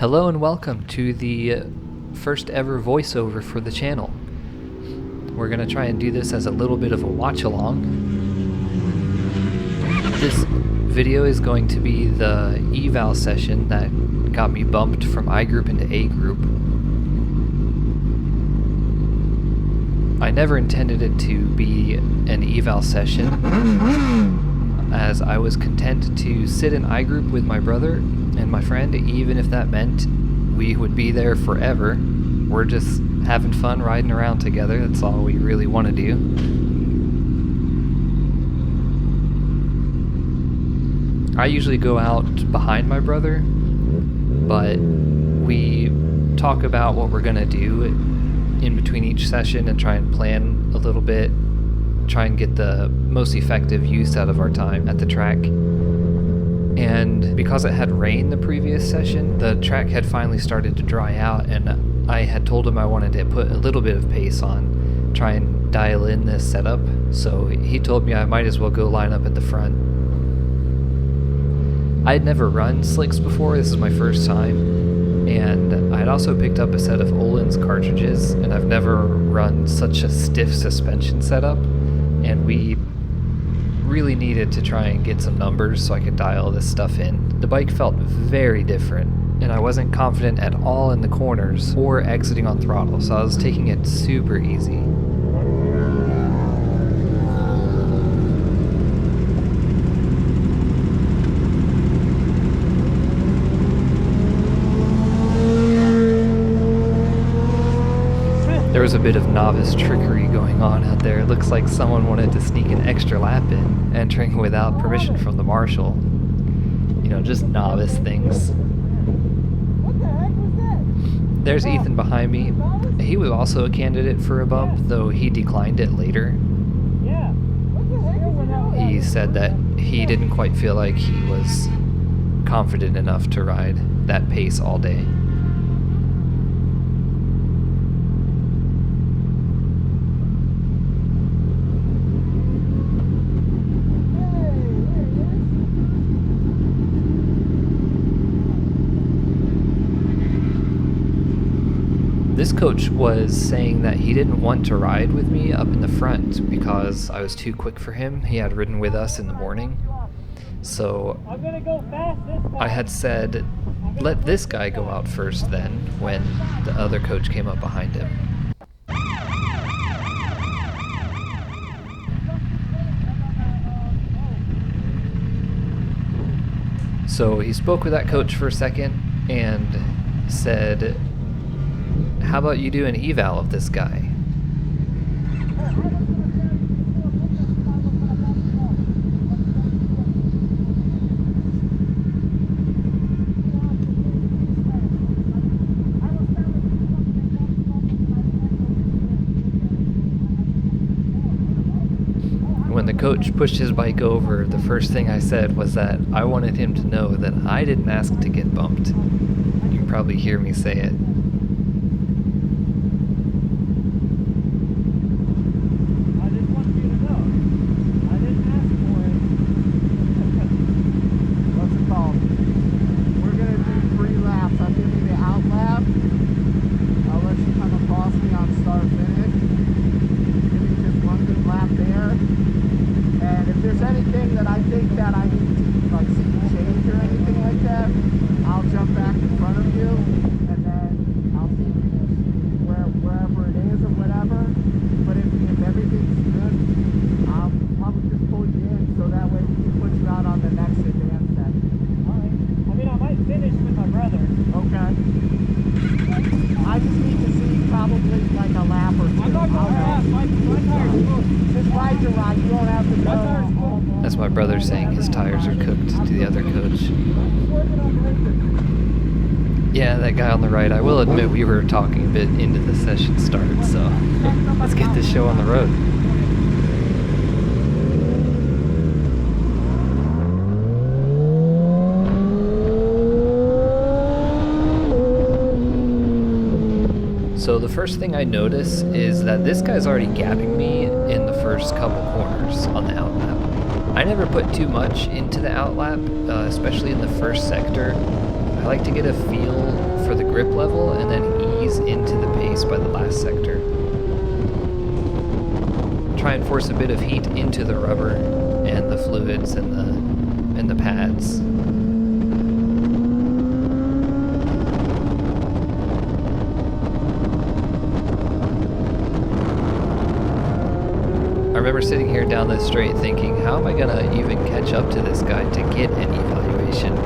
Hello and welcome to the first ever voiceover for the channel. We're going to try and do this as a little bit of a watch along. This video is going to be the eval session that got me bumped from I group into A group. I never intended it to be an eval session, as I was content to sit in I group with my brother and my friend, even if that meant we would be there forever. We're just having fun riding around together. That's all we really want to do. I usually go out behind my brother, but we talk about what we're gonna do in between each session and try and plan a little bit, try and get the most effective use out of our time at the track. And because it had rained the previous session, the track had finally started to dry out, and I had told him I wanted to put a little bit of pace on, try and dial in this setup, so he told me I might as well go line up at the front. I had never run slicks before, this is my first time, and I had also picked up a set of Öhlins cartridges, and I've never run such a stiff suspension setup, and we really needed to try and get some numbers so I could dial this stuff in. The bike felt very different, and I wasn't confident at all in the corners or exiting on throttle, so I was taking it super easy. There was a bit of novice trickery going on out there. It looks like someone wanted to sneak an extra lap in, entering without permission from the marshal. You know, just novice things. What the heck was that? There's Ethan behind me. He was also a candidate for a bump, though he declined it later. Yeah. What the heck was that? He said that he didn't quite feel like he was confident enough to ride that pace all day. This coach was saying that he didn't want to ride with me up in the front because I was too quick for him. He had ridden with us in the morning. So I'm gonna go fast this time. I had said, let this guy go out first then, when the other coach came up behind him. So he spoke with that coach for a second and said, how about you do an eval of this guy? When the coach pushed his bike over, the first thing I said was that I wanted him to know that I didn't ask to get bumped. You can probably hear me say it. We're going to do 3 laps. I'll give you the Outlap. I'll let you come across me on start finish. Give me just 1 good lap there. And if there's anything that I think that I need to like see you change or anything like that, I'll jump back in front of you, and then I'll see wherever it is or whatever. But if everything's good, I'll probably just pull you in so that way we can put you out on the next advance session. Alright. I mean, I might finish with my brother. Okay. I just need to see probably like a lap or 2. I'm not going fast. My tire's full. Just ride your ride. You don't have to My tire's go. full. That's my brother saying his tires are cooked to the other coach. Yeah, that guy on the right, I will admit we were talking a bit into the session start, so let's get this show on the road. So the first thing I notice is that this guy's already gapping me in the first couple corners on the Outlap. I never put too much into the Outlap, especially in the first sector. I like to get a feel for the grip level and then ease into the pace by the last sector. Try and force a bit of heat into the rubber and the fluids and the pads. I remember sitting here down this straight thinking, how am I gonna even catch up to this guy to get an evaluation?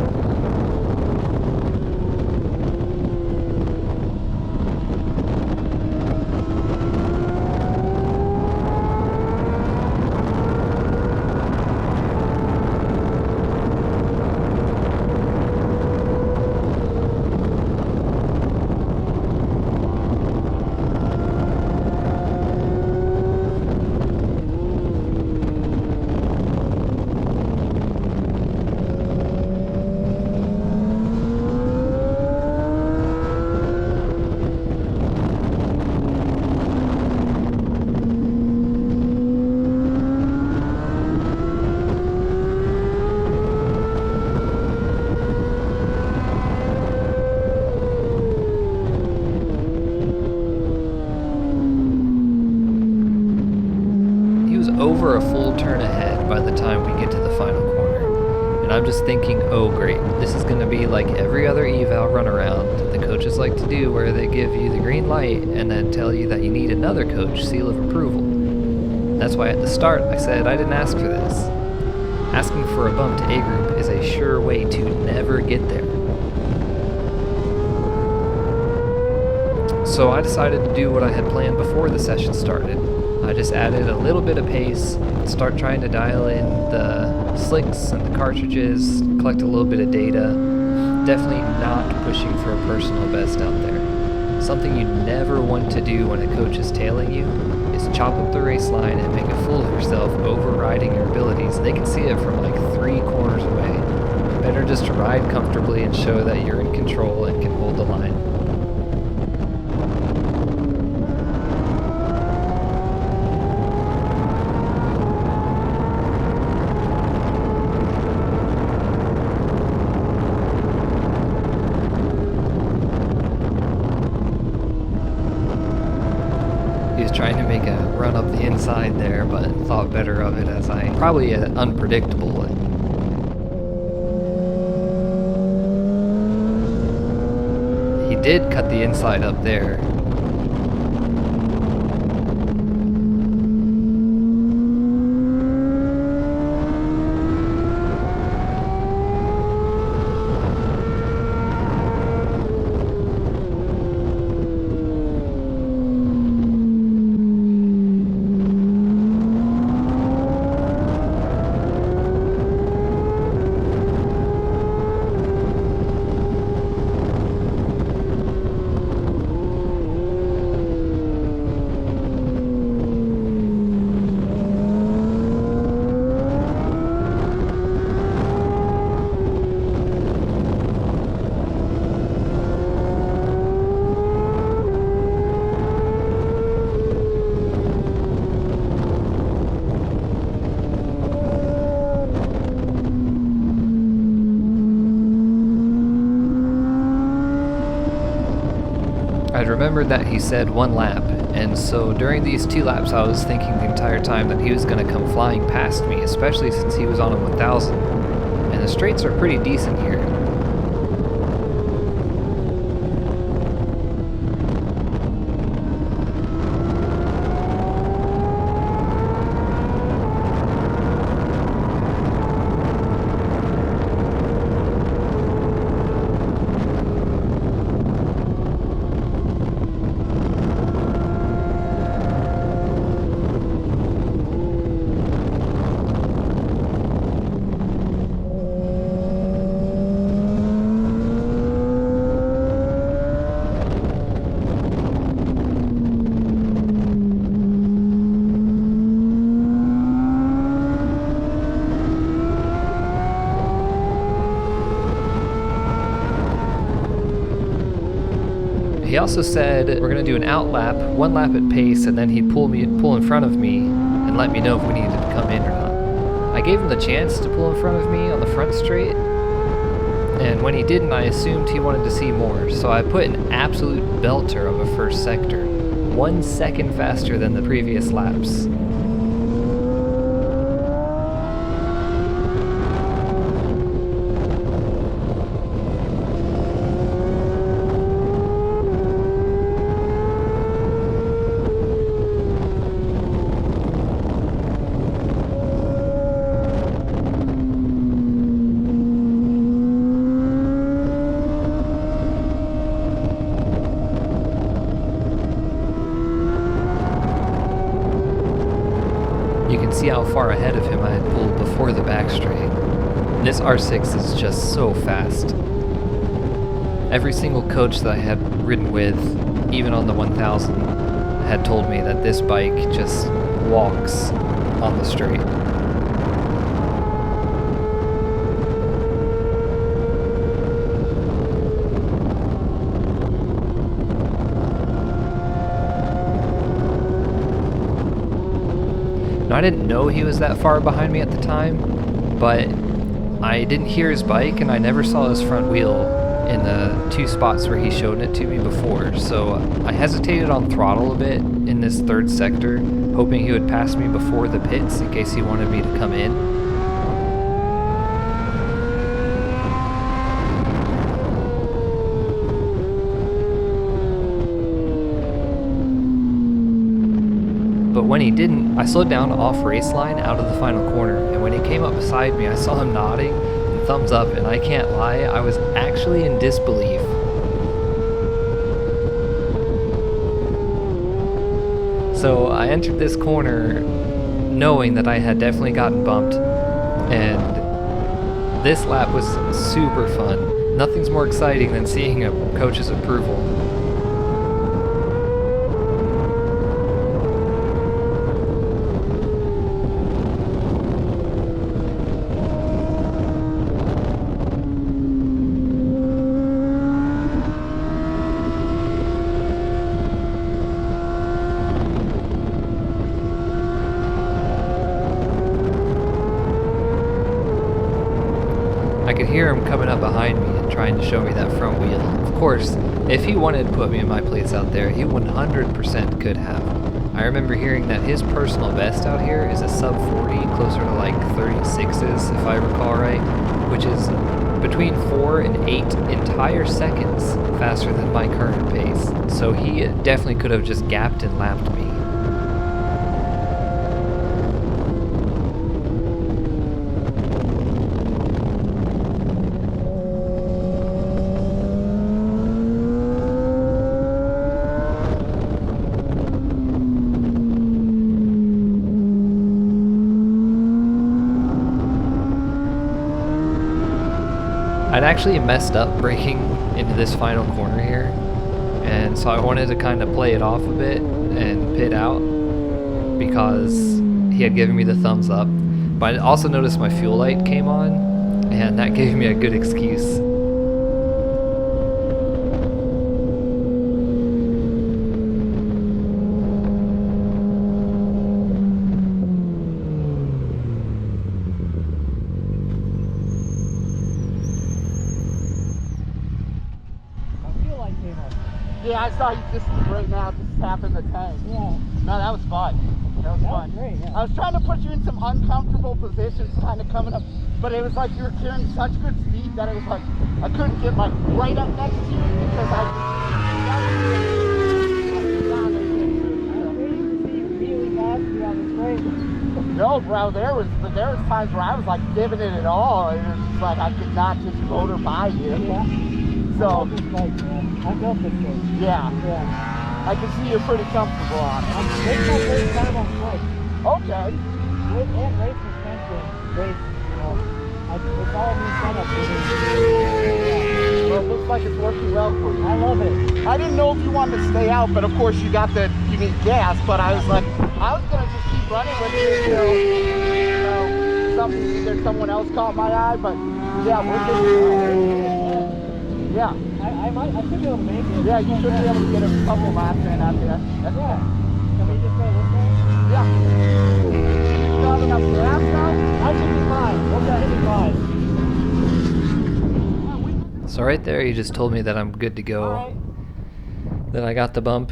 Over a full turn ahead by the time we get to the final corner. And I'm just thinking, oh great, this is going to be like every other eval runaround the coaches like to do, where they give you the green light and then tell you that you need another coach seal of approval. That's why at the start I said I didn't ask for this. Asking for a bump to A group is a sure way to never get there. So I decided to do what I had planned before the session started. I just added a little bit of pace, start trying to dial in the slicks and the cartridges, collect a little bit of data. Definitely not pushing for a personal best out there. Something you never want to do when a coach is tailing you is chop up the race line and make a fool of yourself overriding your abilities. They can see it from like 3 corners away. Better just to ride comfortably and show that you're in control and can hold the line. Trying to make a run up the inside there, but thought better of it as I probably unpredictable. He did cut the inside up there. I'd remembered that he said 1 lap, and so during these 2 laps I was thinking the entire time that he was going to come flying past me, especially since he was on a 1000, and the straights are pretty decent here. He also said we're going to do an outlap, 1 lap at pace, and then he'd pull in front of me and let me know if we needed to come in or not. I gave him the chance to pull in front of me on the front straight, and when he didn't, I assumed he wanted to see more, so I put an absolute belter of a first sector, 1 second faster than the previous laps. You can see how far ahead of him I had pulled before the back straight. This R6 is just so fast. Every single coach that I had ridden with, even on the 1000, had told me that this bike just walks on the straight. Now, I didn't know he was that far behind me at the time, but I didn't hear his bike and I never saw his front wheel in the 2 spots where he showed it to me before, so I hesitated on throttle a bit in this 3rd sector, hoping he would pass me before the pits in case he wanted me to come in. But when he didn't, I slowed down off race line out of the final corner, and when he came up beside me, I saw him nodding and thumbs up, and I can't lie, I was actually in disbelief. So I entered this corner knowing that I had definitely gotten bumped, and this lap was super fun. Nothing's more exciting than seeing a coach's approval. I could hear him coming up behind me and trying to show me that front wheel. Of course, if he wanted to put me in my place out there, he 100% could have. I remember hearing that his personal best out here is a sub 40, closer to like 36s if I recall right, which is between 4 and 8 entire seconds faster than my current pace. So he definitely could have just gapped and lapped me. I'd actually messed up braking into this final corner here, and so I wanted to kind of play it off a bit and pit out because he had given me the thumbs up. But I also noticed my fuel light came on, and that gave me a good excuse. Yeah, I saw you just right now just tapping the tank. Yeah. No, that was fun. That was fun. Great, yeah. I was trying to put you in some uncomfortable positions kind of coming up, but it was like you were carrying such good speed that it was like I couldn't get like right up next to you because I really fast on the straight. No, bro, there was times where I was like giving it all, and it was just like I could not just motor by you. Yeah. So, I love this bike, man. I built this thing. yeah. Yeah. I can see you're pretty comfortable on it. This is my first time on bike. Okay. With and race suspension, race, it's all new setup. Well, it looks like it's working well for you. I love it. I didn't know if you wanted to stay out, but of course you need gas, but I was like, I was gonna just keep running with you until, either someone else caught my eye, but yeah, we're good. Yeah. I should be able to make it. Yeah, you should be able to get a couple laps in out there. Yeah. Can we just go this way? Yeah. You still have enough gas now? I should be fine. We'll get 85. Yeah, we So right there, he just told me that I'm good to go, Alright. that I got the bump.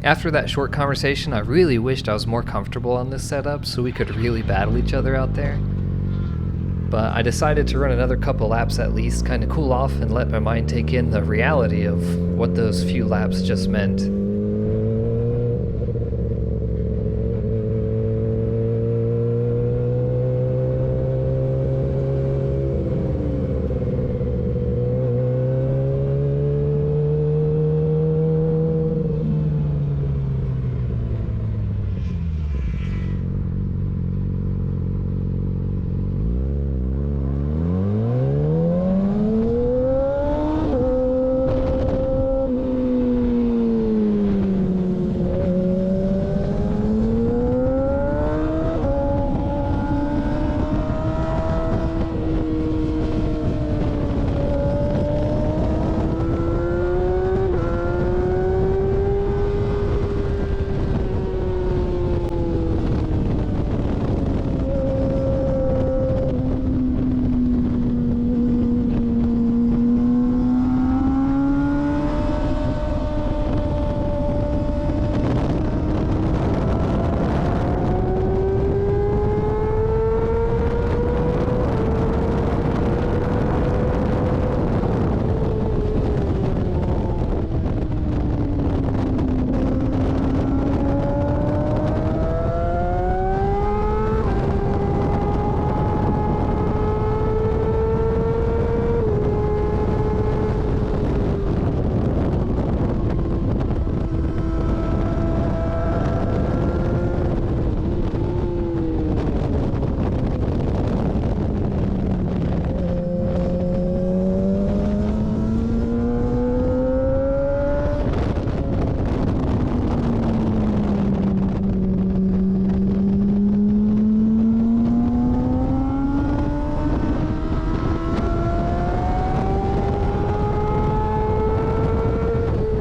After that short conversation, I really wished I was more comfortable on this setup so we could really battle each other out there. But I decided to run another couple laps at least, kind of cool off and let my mind take in the reality of what those few laps just meant.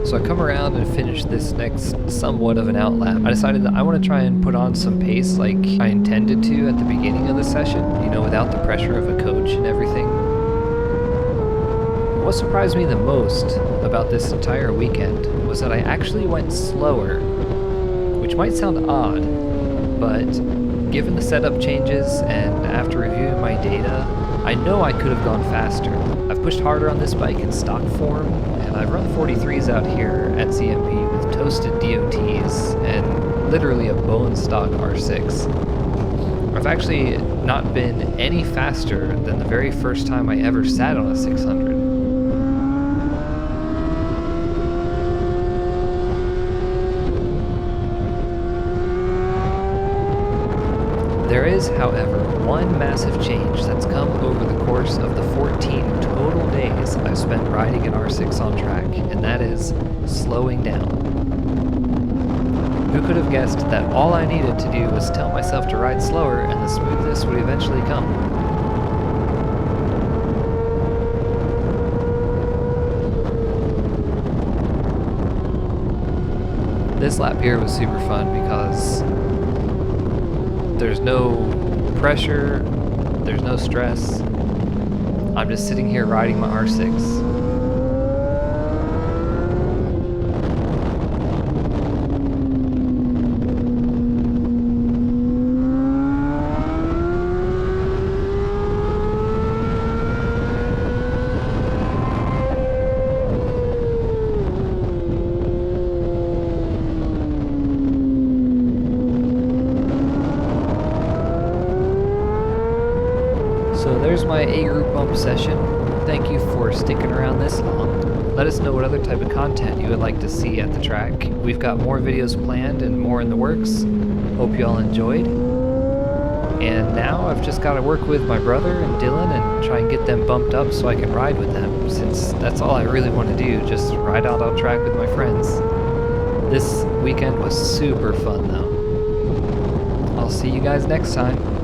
So I come around and finish this next somewhat of an outlap. I decided that I want to try and put on some pace like I intended to at the beginning of the session, you know, without the pressure of a coach and everything. What surprised me the most about this entire weekend was that I actually went slower, which might sound odd, but given the setup changes and after reviewing my data, I know I could have gone faster. I've pushed harder on this bike in stock form, and I've run 43s out here at CMP with toasted DOTs and literally a bone stock R6. I've actually not been any faster than the very first time I ever sat on a 600. There is, however, one massive change that's come over the course of the 14 total days I've spent riding an R6 on track, and that is slowing down. Who could have guessed that all I needed to do was tell myself to ride slower and the smoothness would eventually come? This lap here was super fun because there's no pressure, there's no stress. I'm just sitting here riding my R6. So there's my A group bump session. Thank you for sticking around this long. Let us know what other type of content you would like to see at the track. We've got more videos planned and more in the works. Hope you all enjoyed. And now I've just got to work with my brother and Dylan and try and get them bumped up so I can ride with them, since that's all I really want to do, just ride out on track with my friends. This weekend was super fun though. I'll see you guys next time.